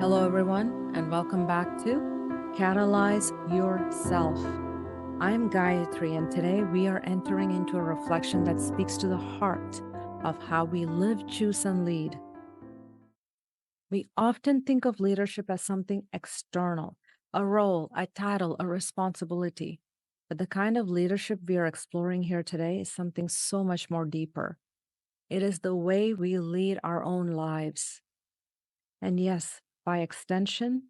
Hello, everyone, and welcome back to Catalyze Yourself. I'm Gayatri, and today we are entering into a reflection that speaks to the heart of how we live, choose, and lead. We often think of leadership as something external, a role, a title, a responsibility. But the kind of leadership we are exploring here today is something so much more deeper. It is the way we lead our own lives. And yes, by extension,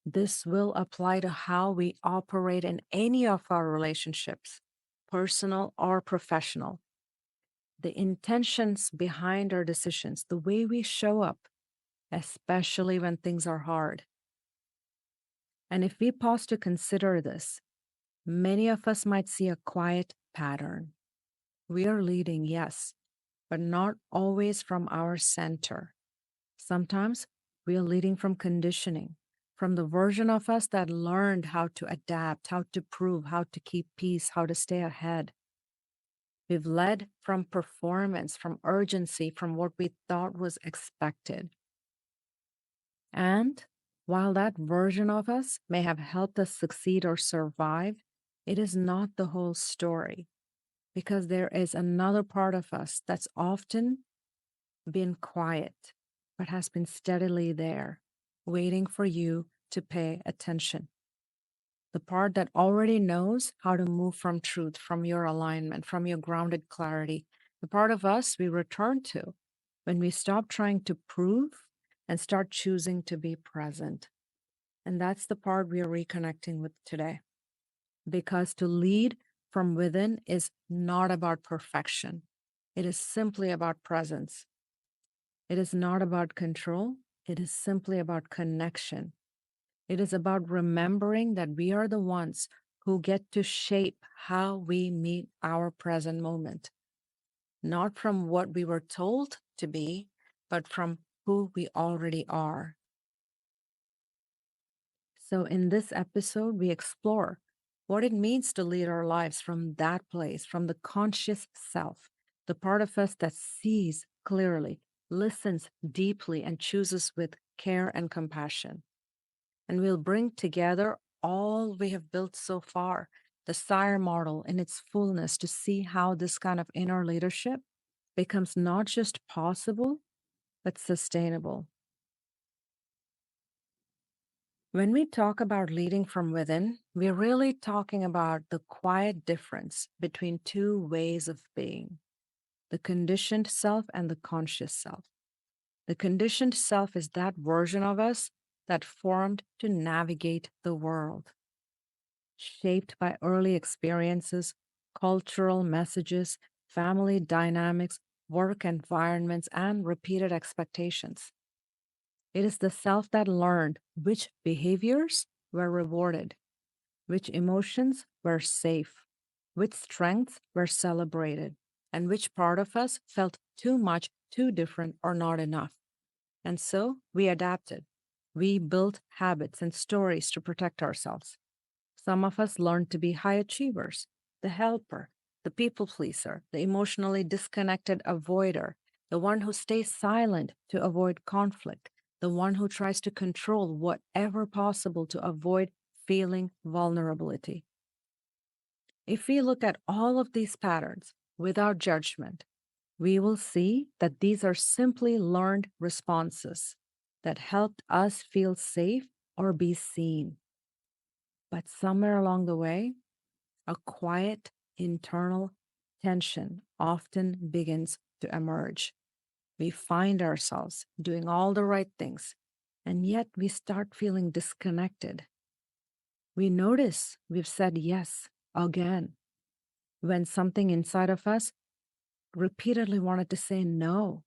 this will apply to how we operate in any of our relationships, personal or professional. The intentions behind our decisions, the way we show up, especially when things are hard. And if we pause to consider this, many of us might see a quiet pattern. We are leading, yes, but not always from our center. Sometimes we are leading from conditioning, from the version of us that learned how to adapt, how to prove, how to keep peace, how to stay ahead. We've led from performance, from urgency, from what we thought was expected. And while that version of us may have helped us succeed or survive, it is not the whole story because there is another part of us that's often been quiet, but has been steadily there, waiting for you to pay attention. The part that already knows how to move from truth, from your alignment, from your grounded clarity. The part of us we return to when we stop trying to prove and start choosing to be present. And that's the part we are reconnecting with today. Because to lead from within is not about perfection, it is simply about presence. It is not about control. It is simply about connection. It is about remembering that we are the ones who get to shape how we meet our present moment, not from what we were told to be, but from who we already are. So, in this episode, we explore what it means to lead our lives from that place, from the conscious self, the part of us that sees clearly, listens deeply, and chooses with care and compassion. And we'll bring together all we have built so far, the SIRE model in its fullness, to see how this kind of inner leadership becomes not just possible, but sustainable. When we talk about leading from within, we're really talking about the quiet difference between two ways of being, the conditioned self and the conscious self. The conditioned self is that version of us that formed to navigate the world, shaped by early experiences, cultural messages, family dynamics, work environments, and repeated expectations. It is the self that learned which behaviors were rewarded, which emotions were safe, which strengths were celebrated, and which part of us felt too much, too different, or not enough. And so we adapted. We built habits and stories to protect ourselves. Some of us learned to be high achievers, the helper, the people pleaser, the emotionally disconnected avoider, the one who stays silent to avoid conflict, the one who tries to control whatever possible to avoid feeling vulnerability. If we look at all of these patterns without judgment, we will see that these are simply learned responses that helped us feel safe or be seen. But somewhere along the way, a quiet internal tension often begins to emerge. We find ourselves doing all the right things, and yet we start feeling disconnected. We notice we've said yes again when something inside of us repeatedly wanted to say no.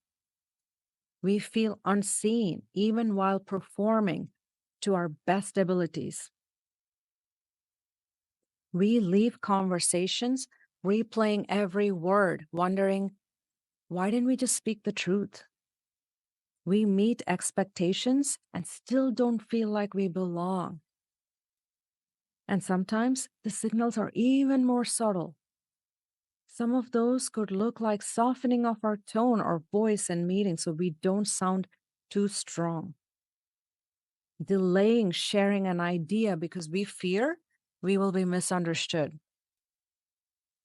We feel unseen even while performing to our best abilities. We leave conversations replaying every word, wondering, why didn't we just speak the truth? We meet expectations and still don't feel like we belong. And sometimes the signals are even more subtle. Some of those could look like softening of our tone or voice in meetings so we don't sound too strong. delaying sharing an idea because we fear we will be misunderstood,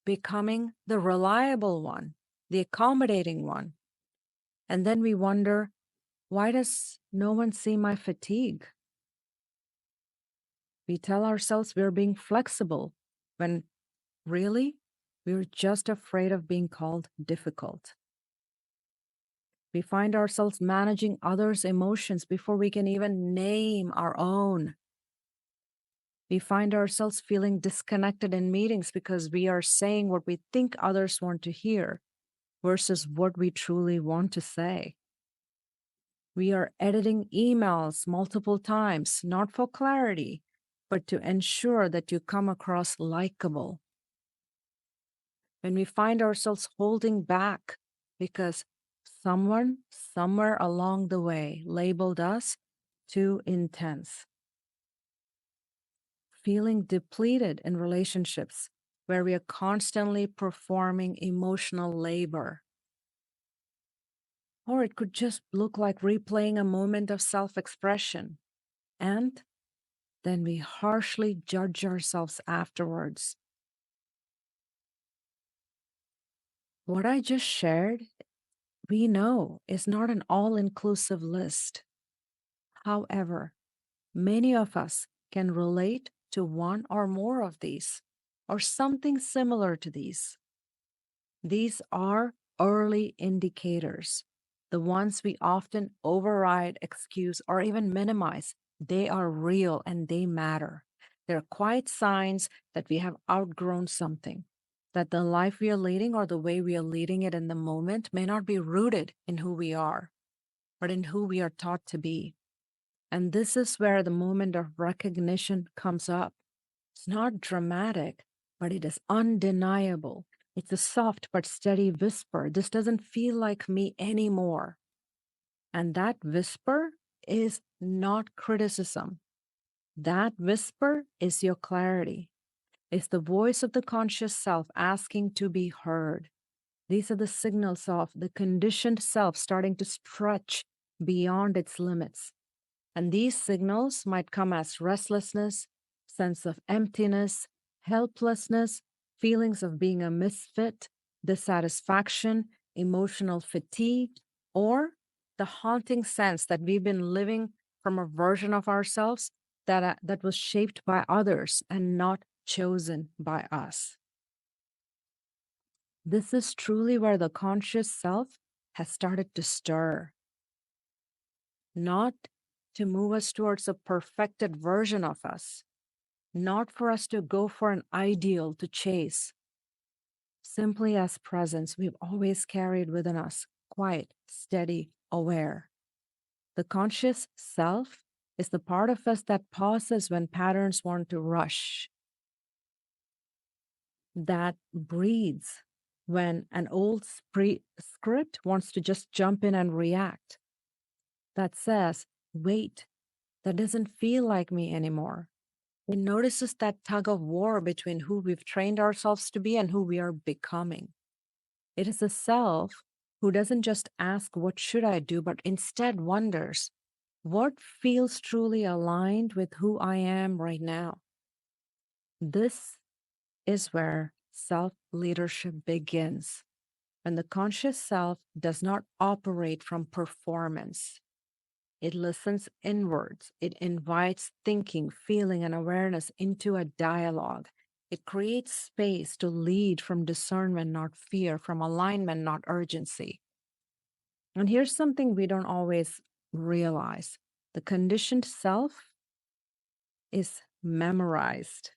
becoming the reliable one, the accommodating one. And then we wonder, why does no one see my fatigue? We tell ourselves we're being flexible when really we're just afraid of being called difficult. We find ourselves managing others' emotions before we can even name our own. We find ourselves feeling disconnected in meetings because we are saying what we think others want to hear versus what we truly want to say. We are editing emails multiple times, not for clarity, but to ensure that you come across likable. When we find ourselves holding back because someone somewhere along the way labeled us too intense. Feeling depleted in relationships where we are constantly performing emotional labor. Or it could just look like replaying a moment of self expression. And then we harshly judge ourselves afterwards. What I just shared, we know is not an all inclusive list. However, many of us can relate to one or more of these, or something similar to these. These are early indicators, the ones we often override, excuse, or even minimize. They are real and they matter. They're quiet signs that we have outgrown something, that the life we are leading or the way we are leading it in the moment may not be rooted in who we are, but in who we are taught to be. And this is where the moment of recognition comes up. It's not dramatic, but it is undeniable. It's a soft but steady whisper. This doesn't feel like me anymore. And that whisper is not criticism. That whisper is your clarity. It's the voice of the conscious self asking to be heard. These are the signals of the conditioned self starting to stretch beyond its limits. And these signals might come as restlessness, sense of emptiness, helplessness, feelings of being a misfit, dissatisfaction, emotional fatigue, or the haunting sense that we've been living from a version of ourselves that was shaped by others and not chosen by us. This is truly where the conscious self has started to stir, not to move us towards a perfected version of us, not for us to go for an ideal to chase, simply as presence we've always carried within us, quiet, steady, aware. The conscious self is the part of us that pauses when patterns want to rush, that breathes when an old script wants to just jump in and react, that says, wait, that doesn't feel like me anymore. It notices that tug of war between who we've trained ourselves to be and who we are becoming. It is a self who doesn't just ask, what should I do, but instead wonders, what feels truly aligned with who I am right now? This is where self leadership begins. When the conscious self does not operate from performance, it listens inwards. It invites thinking, feeling, and awareness into a dialogue. It creates space to lead from discernment, not fear, from alignment, not urgency. And here's something we don't always realize: the conditioned self is memorized.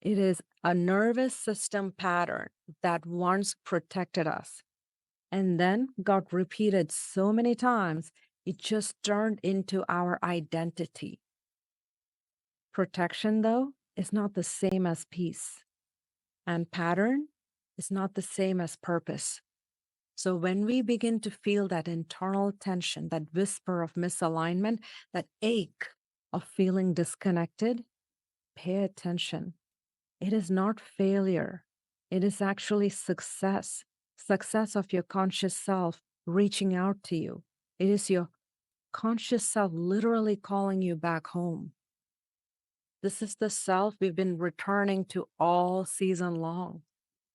It is a nervous system pattern that once protected us and then got repeated so many times, it just turned into our identity. Protection, though, is not the same as peace, and pattern is not the same as purpose. So when we begin to feel that internal tension, that whisper of misalignment, that ache of feeling disconnected, pay attention. It is not failure. It is actually success, success of your conscious self reaching out to you. It is your conscious self literally calling you back home. This is the self we've been returning to all season long,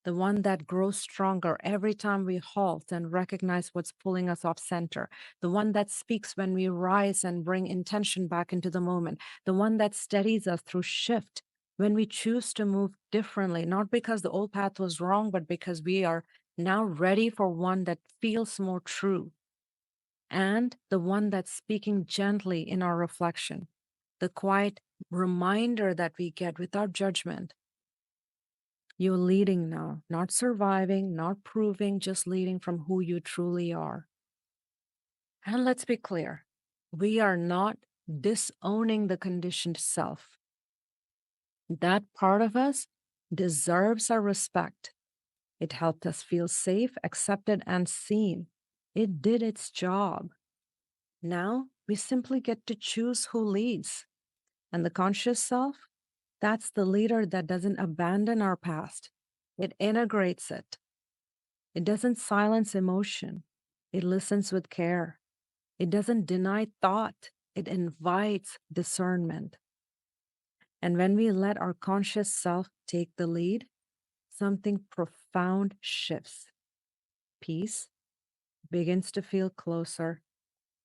the one that grows stronger every time we halt and recognize what's pulling us off center, the one that speaks when we rise and bring intention back into the moment, the one that steadies us through shift when we choose to move differently, not because the old path was wrong, but because we are now ready for one that feels more true, and the one that's speaking gently in our reflection, the quiet reminder that we get without judgment. You're leading now, not surviving, not proving, just leading from who you truly are. And let's be clear, we are not disowning the conditioned self. That part of us deserves our respect. It helped us feel safe, accepted, and seen. It did its job. Now we simply get to choose who leads. And the conscious self, that's the leader that doesn't abandon our past, it integrates it. It doesn't silence emotion, it listens with care. It doesn't deny thought, it invites discernment. And when we let our conscious self take the lead, something profound shifts. Peace begins to feel closer,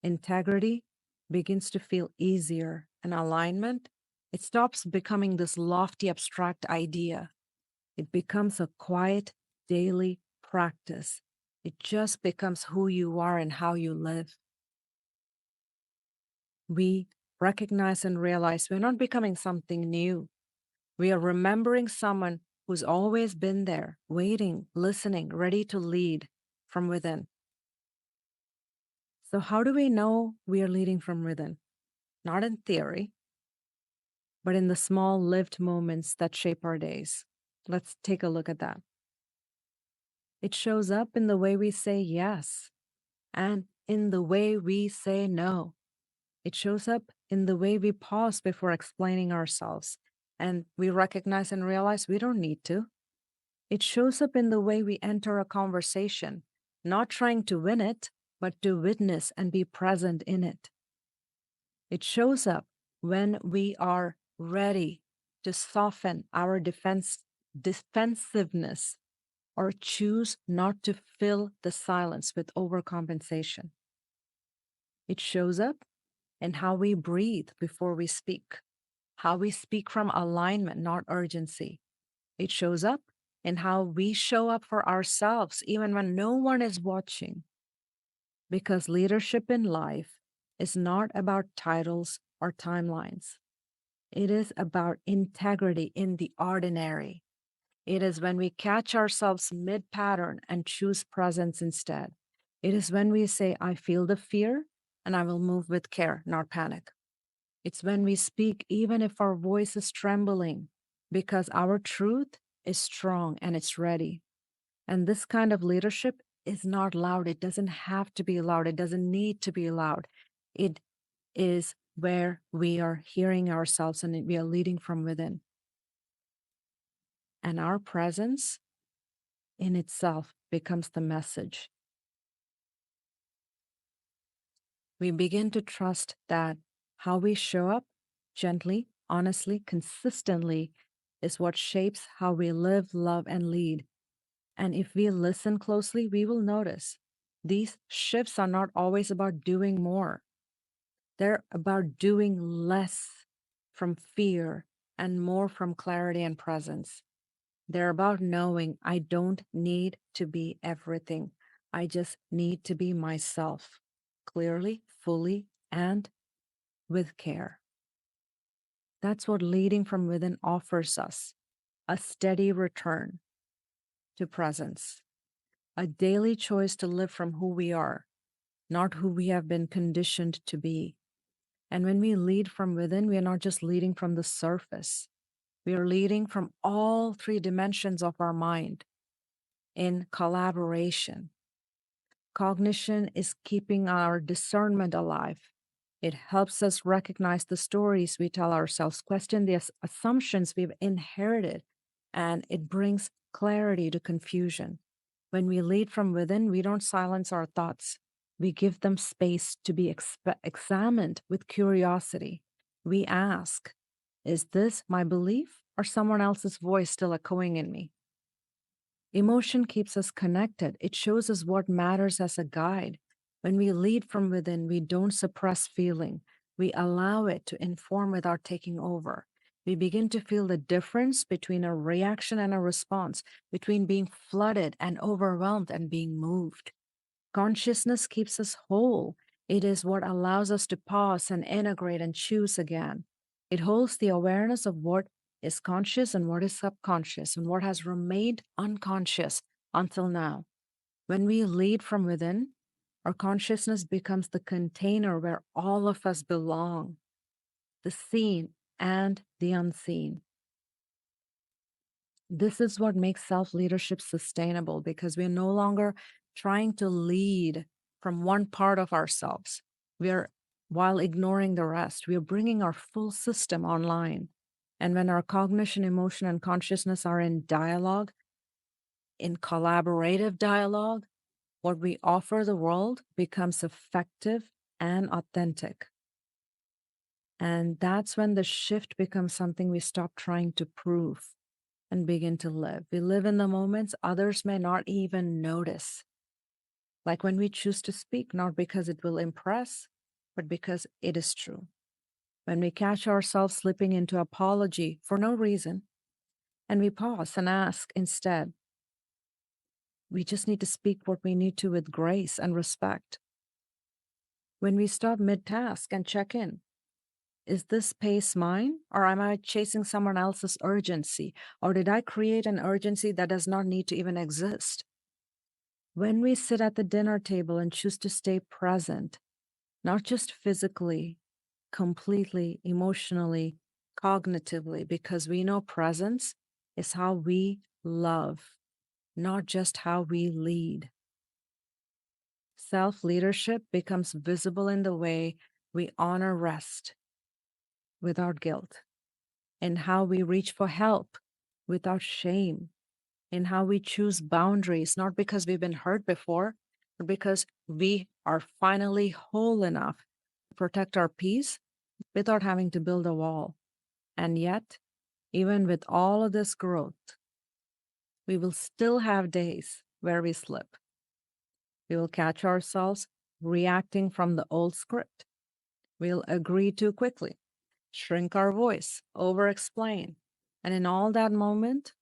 integrity begins to feel easier, and alignment, it stops becoming this lofty, abstract idea. It becomes a quiet, daily practice. It just becomes who you are and how you live. We recognize and realize we're not becoming something new. We are remembering someone who's always been there, waiting, listening, ready to lead from within. So, how do we know we are leading from within? Not in theory, but in the small lived moments that shape our days. Let's take a look at that. It shows up in the way we say yes and in the way we say no. It shows up in the way we pause before explaining ourselves and we recognize and realize we don't need to. It shows up in the way we enter a conversation, not trying to win it, but to witness and be present in it. It shows up when we are ready to soften our defensiveness or choose not to fill the silence with overcompensation. It shows up in how we breathe before we speak, how we speak from alignment, not urgency. It shows up in how we show up for ourselves, even when no one is watching. Because leadership in life is not about titles or timelines. It is about integrity in the ordinary. It is when we catch ourselves mid pattern and choose presence instead. It is when we say, I feel the fear and I will move with care, not panic. It's when we speak, even if our voice is trembling, because our truth is strong and it's ready. And this kind of leadership is not loud. It doesn't have to be loud. It doesn't need to be loud. It is where we are hearing ourselves and we are leading from within. And our presence in itself becomes the message. We begin to trust that how we show up gently, honestly, consistently is what shapes how we live, love, and lead. And if we listen closely, we will notice these shifts are not always about doing more. They're about doing less from fear and more from clarity and presence. They're about knowing I don't need to be everything. I just need to be myself, clearly, fully, and with care. That's what leading from within offers us, a steady return to presence, a daily choice to live from who we are, not who we have been conditioned to be. And when we lead from within, we are not just leading from the surface. We are leading from all three dimensions of our mind in collaboration. Cognition is keeping our discernment alive. It helps us recognize the stories we tell ourselves, question the assumptions we've inherited, and it brings clarity to confusion. When we lead from within, we don't silence our thoughts. We give them space to be examined with curiosity. We ask, is this my belief or someone else's voice still echoing in me? Emotion keeps us connected. It shows us what matters as a guide. When we lead from within, we don't suppress feeling. We allow it to inform without taking over. We begin to feel the difference between a reaction and a response, between being flooded and overwhelmed and being moved. Consciousness keeps us whole. It is what allows us to pause and integrate and choose again. It holds the awareness of what is conscious and what is subconscious and what has remained unconscious until now. When we lead from within, our consciousness becomes the container where all of us belong, the seen and the unseen. This is what makes self leadership sustainable because we're no longer trying to lead from one part of ourselves. We're, while ignoring the rest, we're bringing our full system online. And when our cognition, emotion, and consciousness are in dialogue, in collaborative dialogue, what we offer the world becomes effective and authentic. And that's when the shift becomes something we stop trying to prove and begin to live. We live in the moments others may not even notice. Like when we choose to speak, not because it will impress, but because it is true. When we catch ourselves slipping into apology for no reason, and we pause and ask instead, we just need to speak what we need to with grace and respect. When we stop mid task and check in, is this pace mine, or am I chasing someone else's urgency? Or did I create an urgency that does not need to even exist? When we sit at the dinner table and choose to stay present, not just physically, completely, emotionally, cognitively, because we know presence is how we love, not just how we lead. Self leadership becomes visible in the way we honor rest without guilt, in how we reach for help without shame, in how we choose boundaries, not because we've been hurt before, but because we are finally whole enough to protect our peace without having to build a wall. And yet, even with all of this growth, we will still have days where we slip. We will catch ourselves reacting from the old script. We'll agree too quickly, shrink our voice, over explain. And in all that moment,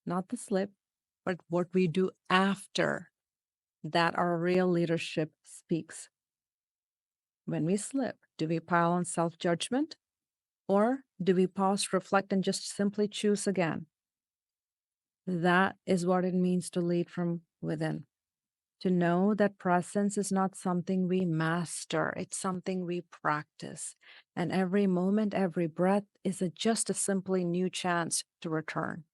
not the slip, but what we do after that our real leadership speaks. When we slip, do we pile on self judgment? Or do we pause, reflect, and just simply choose again? That is what it means to lead from within. To know that presence is not something we master, it's something we practice. And every moment, every breath is just a simply new chance to return.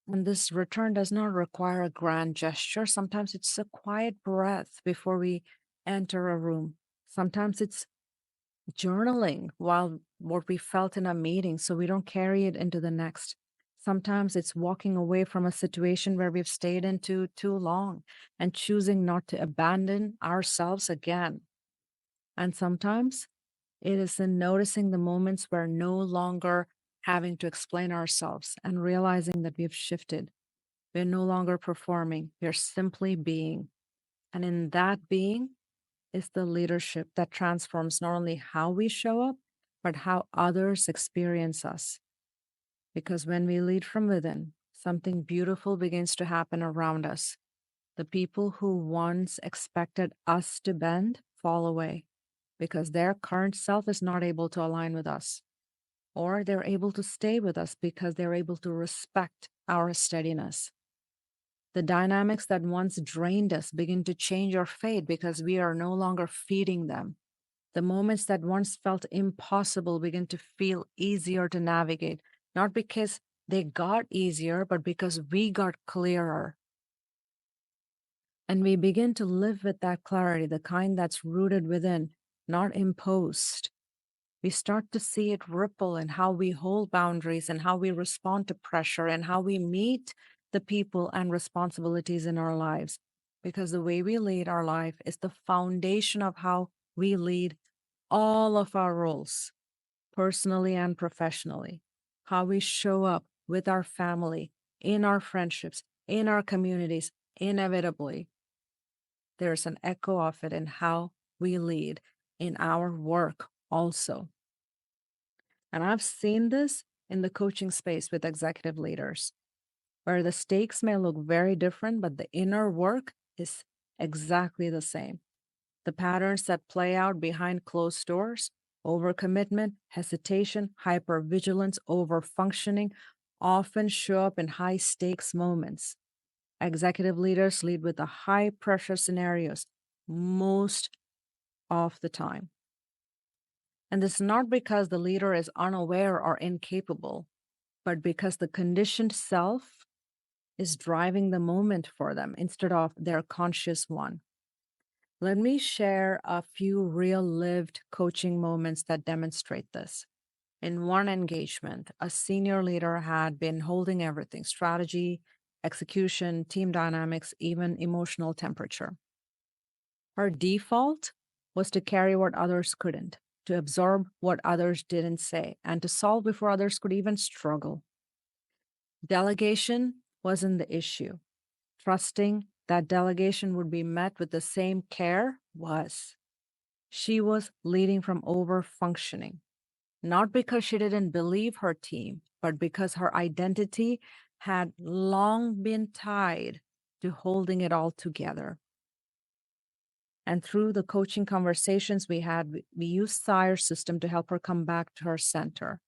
And this return does not require a grand gesture. Sometimes it's a quiet breath before we enter a room. Sometimes it's journaling while what we felt in a meeting so we don't carry it into the next. Sometimes it's walking away from a situation where we've stayed into too long and choosing not to abandon ourselves again. And sometimes it is in noticing the moments where no longer having to explain ourselves and realizing that we've shifted. We're no longer performing, we're simply being. And in that being is the leadership that transforms not only how we show up, but how others experience us. Because when we lead from within, something beautiful begins to happen around us. The people who once expected us to bend fall away because their current self is not able to align with us, or they're able to stay with us because they're able to respect our steadiness. The dynamics that once drained us begin to change our fate because we are no longer feeding them. The moments that once felt impossible begin to feel easier to navigate, not because they got easier, but because we got clearer. And we begin to live with that clarity, the kind that's rooted within, not imposed. We start to see it ripple in how we hold boundaries and how we respond to pressure and how we meet the people and responsibilities in our lives. because the way we lead our life is the foundation of how we lead all of our roles, personally and professionally. How we show up with our family, in our friendships, in our communities, inevitably, there's an echo of it in how we lead in our work also. And I've seen this in the coaching space with executive leaders, where the stakes may look very different, but the inner work is exactly the same. The patterns that play out behind closed doors, overcommitment, hesitation, hypervigilance, overfunctioning, often show up in high stakes moments. Executive leaders lead with the high pressure scenarios most of the time. And this is not because the leader is unaware or incapable, but because the conditioned self is driving the moment for them instead of their conscious one. Let me share a few real lived coaching moments that demonstrate this. In one engagement, a senior leader had been holding everything: strategy, execution, team dynamics, even emotional temperature. Her default was to carry what others couldn't, to absorb what others didn't say, and to solve before others could even struggle. Delegation wasn't the issue. Trusting that delegation would be met with the same care was. She was leading from over functioning, not because she didn't believe her team, but because her identity had long been tied to holding it all together. And through the coaching conversations we had, we used Sire's system to help her come back to her center.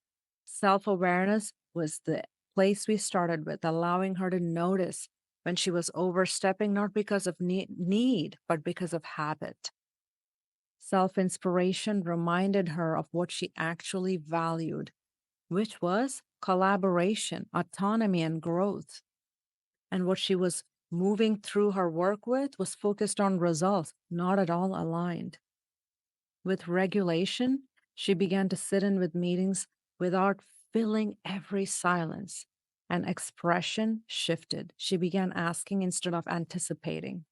Self awareness was the place we started with, allowing her to notice when she was overstepping, not because of need, but because of habit. Self inspiration reminded her of what she actually valued, which was collaboration, autonomy, and growth. And what she was moving through her work with was focused on results, not at all aligned. With regulation, she began to sit in with meetings without filling every silence. And expression shifted. She began asking instead of anticipating.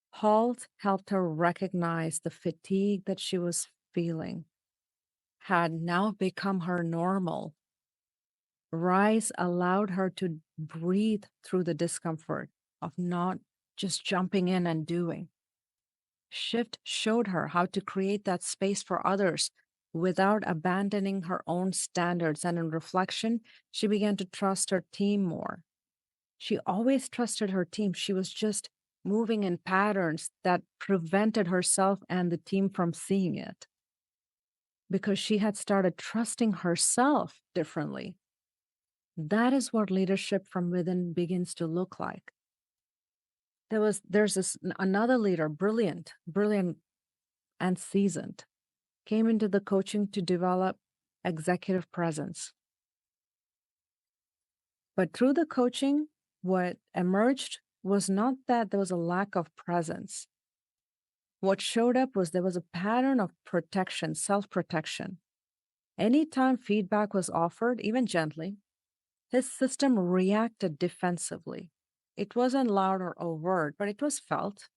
Halt helped her recognize the fatigue that she was feeling had now become her normal. Rise allowed her to breathe through the discomfort of not just jumping in and doing. Shift showed her how to create that space for others without abandoning her own standards. And in reflection, she began to trust her team more. She always trusted her team. She was just moving in patterns that prevented herself and the team from seeing it because she had started trusting herself differently. That is what leadership from within begins to look like. There's another leader, brilliant and seasoned, came into the coaching to develop executive presence. But through the coaching, what emerged was not that there was a lack of presence. What showed up was there was a pattern of protection, self protection. Anytime feedback was offered, even gently, his system reacted defensively. It wasn't loud or overt, but it was felt.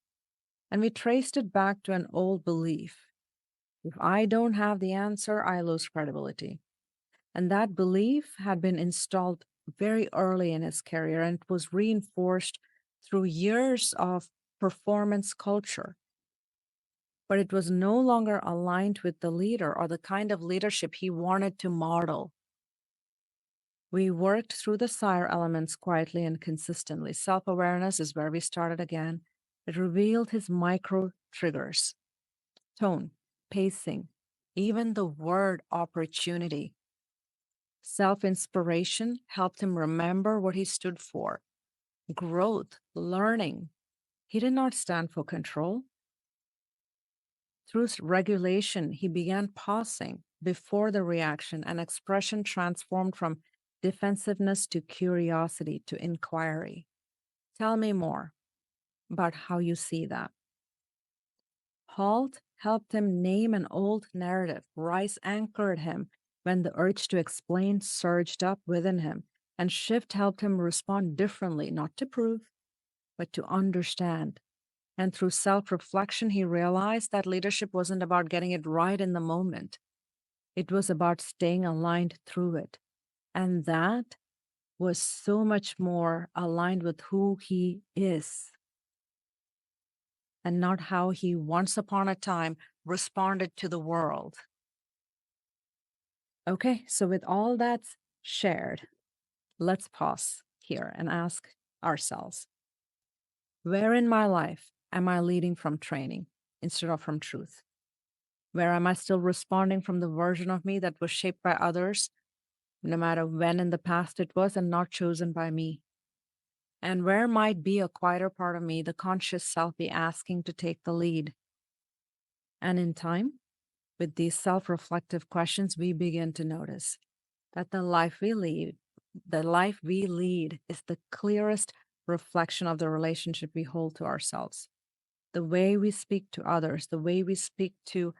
And we traced it back to an old belief: if I don't have the answer, I lose credibility. And that belief had been installed very early in his career and it was reinforced through years of performance culture. But it was no longer aligned with the leader or the kind of leadership he wanted to model. We worked through the SIRE elements quietly and consistently. Self awareness is where we started again. It revealed his micro triggers: tone, pacing, even the word opportunity. Self inspiration helped him remember what he stood for: growth, learning. He did not stand for control. Through regulation, he began pausing before the reaction, and expression transformed from defensiveness to curiosity to inquiry. Tell me more about how you see that. Halt helped him name an old narrative. Rice anchored him when the urge to explain surged up within him. And Shift helped him respond differently, not to prove, but to understand. And through self reflection, he realized that leadership wasn't about getting it right in the moment, it was about staying aligned through it. And that was so much more aligned with who he is and not how he once upon a time responded to the world. Okay, so with all that's shared, let's pause here and ask ourselves, where in my life am I leading from training instead of from truth? Where am I still responding from the version of me that was shaped by others, no matter when in the past it was, and not chosen by me? And where might be a quieter part of me, the conscious self, be asking to take the lead? And in time, with these self reflective questions, we begin to notice that the life we lead is the clearest reflection of the relationship we hold to ourselves. The way we speak to others, the way we speak to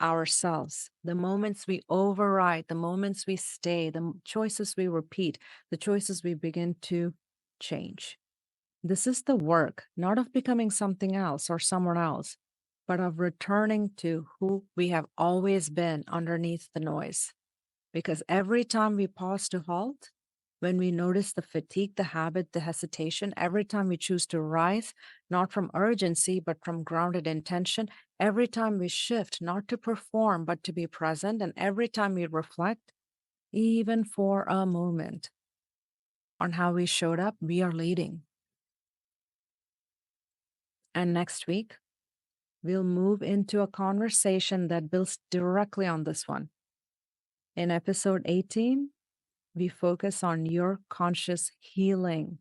ourselves, the moments we override, the moments we stay, the choices we repeat, the choices we begin to change. This is the work, not of becoming something else or someone else, but of returning to who we have always been underneath the noise. Because every time we pause to halt, when we notice the fatigue, the habit, the hesitation, every time we choose to rise, not from urgency, but from grounded intention, every time we shift, not to perform, but to be present, and every time we reflect, even for a moment, on how we showed up, we are leading. And next week, we'll move into a conversation that builds directly on this one. In episode 18, we focus on your conscious healing.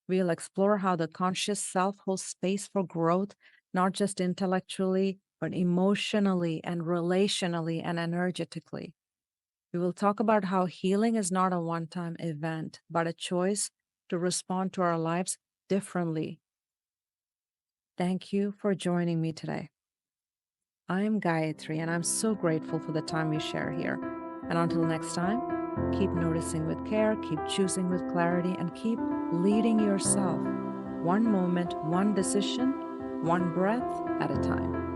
We'll explore how the conscious self holds space for growth, not just intellectually, but emotionally and relationally and energetically. We will talk about how healing is not a one time event, but a choice to respond to our lives differently. Thank you for joining me today. I am Gayatri, and I'm so grateful for the time we share here. And until next time, keep noticing with care, keep choosing with clarity, and keep leading yourself one moment, one decision, one breath at a time.